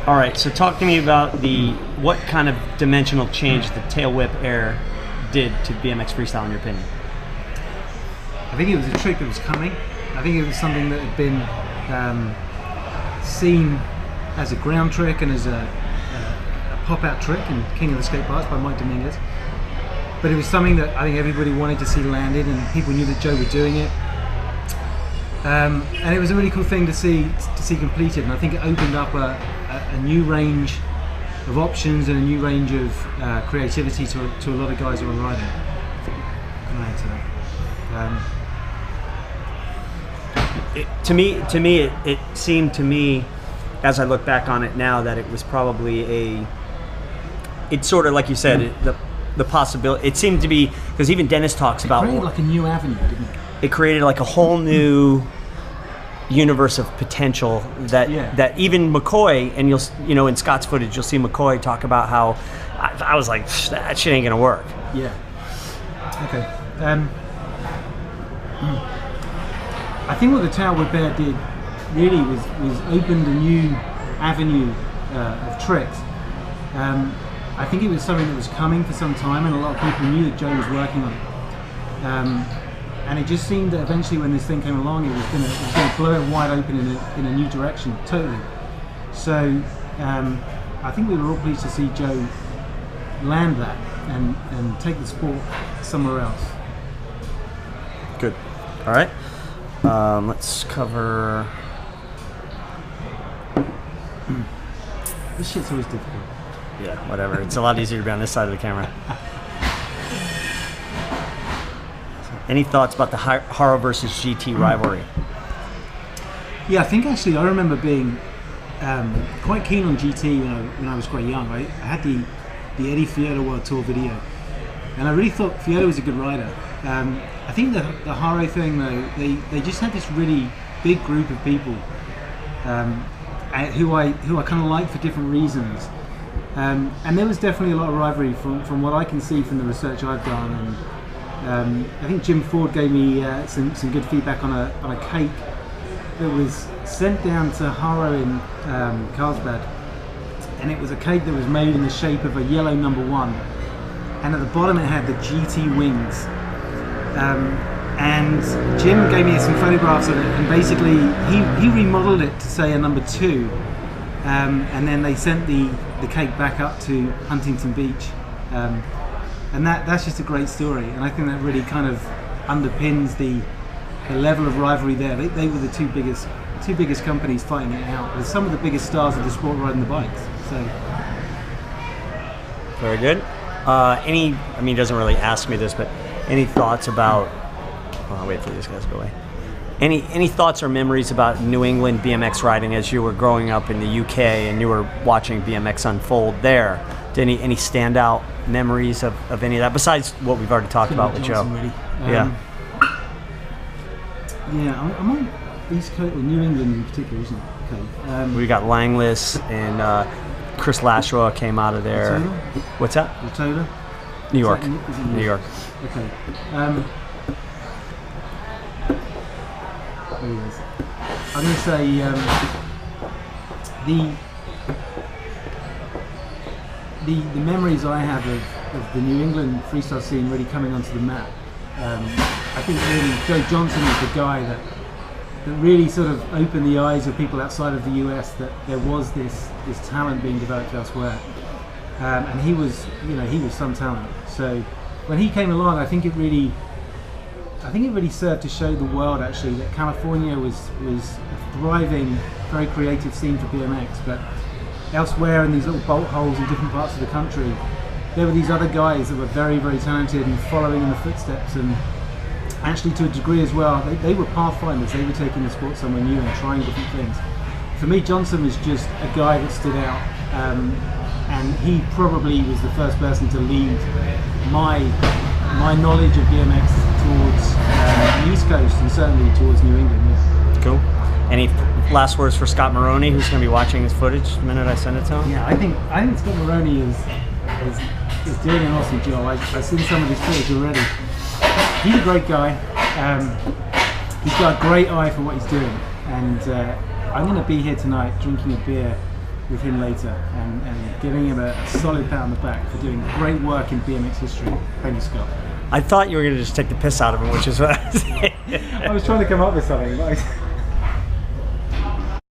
All right, so talk to me about what kind of dimensional change the tail whip air did to BMX freestyle in your opinion. I think it was a trick that was coming. I think it was something that had been seen as a ground trick and as a pop-out trick in King of the Skate Parks by Mike Dominguez. But it was something that I think everybody wanted to see landed, and people knew that Joe was doing it. And it was a really cool thing to see completed, and I think it opened up a new range of options and a new range of creativity to a lot of guys who were riding. Can I add to that? To me, it seemed to me, as I look back on it now, that it was probably it's sort of like you said, the possibility. It seemed to be, because even Dennis talks about. It created like a new avenue, didn't it? It created like a whole new universe of potential that even McCoy, and you'll in Scott's footage you'll see McCoy talk about how I was like, that shit ain't gonna work. Yeah. Okay. I think what the tail whip air did really was opened a new avenue of tricks. I think it was something that was coming for some time, and a lot of people knew that Joe was working on it. And it just seemed that eventually, when this thing came along, it was going to blow it wide open in a new direction, totally. So I think we were all pleased to see Joe land that and take the sport somewhere else. Good. All right. Let's cover. This shit's always difficult. Yeah, whatever. It's a lot easier to be on this side of the camera. Any thoughts about the Haro versus GT rivalry? Yeah, I think actually I remember being quite keen on GT when I was quite young. I had the Eddie Fiota World Tour video, and I really thought Fiota was a good rider. I think the Haro thing though, they just had this really big group of people who I kind of liked for different reasons. And there was definitely a lot of rivalry from what I can see from the research I've done. And I think Jim Ford gave me some good feedback on a cake that was sent down to Haro in Carlsbad, and it was a cake that was made in the shape of a yellow number 1, and at the bottom it had the GT wings. And Jim gave me some photographs of it, and basically he remodeled it to say a number 2, and then they sent the cake back up to Huntington Beach. And that's just a great story, and I think that really kind of underpins the level of rivalry there. They were the two biggest companies fighting it out. With some of the biggest stars of the sport riding the bikes. So very good. It doesn't really ask me this, but any thoughts about? I'll wait for these guys to go away. Any thoughts or memories about New England BMX riding as you were growing up in the UK and you were watching BMX unfold there? Any standout memories of any of that besides what we've already talked about with Joe? Really. Yeah, I'm on East Coast, or New England in particular, isn't it? Okay. We got Langless and Chris Lashaw came out of there. Rotolo? What's that? Rotolo? New York. New York. Okay. I'm going to say the memories I have of the New England freestyle scene really coming onto the map. I think really Joe Johnson was the guy that really sort of opened the eyes of people outside of the US that there was this talent being developed elsewhere, and he was some talent. So when he came along, I think it really served to show the world actually that California was a thriving, very creative scene for BMX, but elsewhere in these little bolt holes in different parts of the country, there were these other guys that were very, very talented and following in the footsteps, and actually to a degree as well, they were pathfinders. They were taking the sport somewhere new and trying different things. For me, Johnson was just a guy that stood out, and he probably was the first person to lead my knowledge of BMX towards the East Coast and certainly towards New England. Yeah. Cool. Any last words for Scott Maroney, who's going to be watching this footage the minute I send it to him? Yeah, I think Scott Maroney is doing an awesome job. I've seen some of his footage already. He's a great guy. He's got a great eye for what he's doing, and I'm going to be here tonight drinking a beer with him later and giving him a solid pat on the back for doing great work in BMX history. Thank you, Scott. I thought you were going to just take the piss out of him, which is what I was saying. I was trying to come up with something, but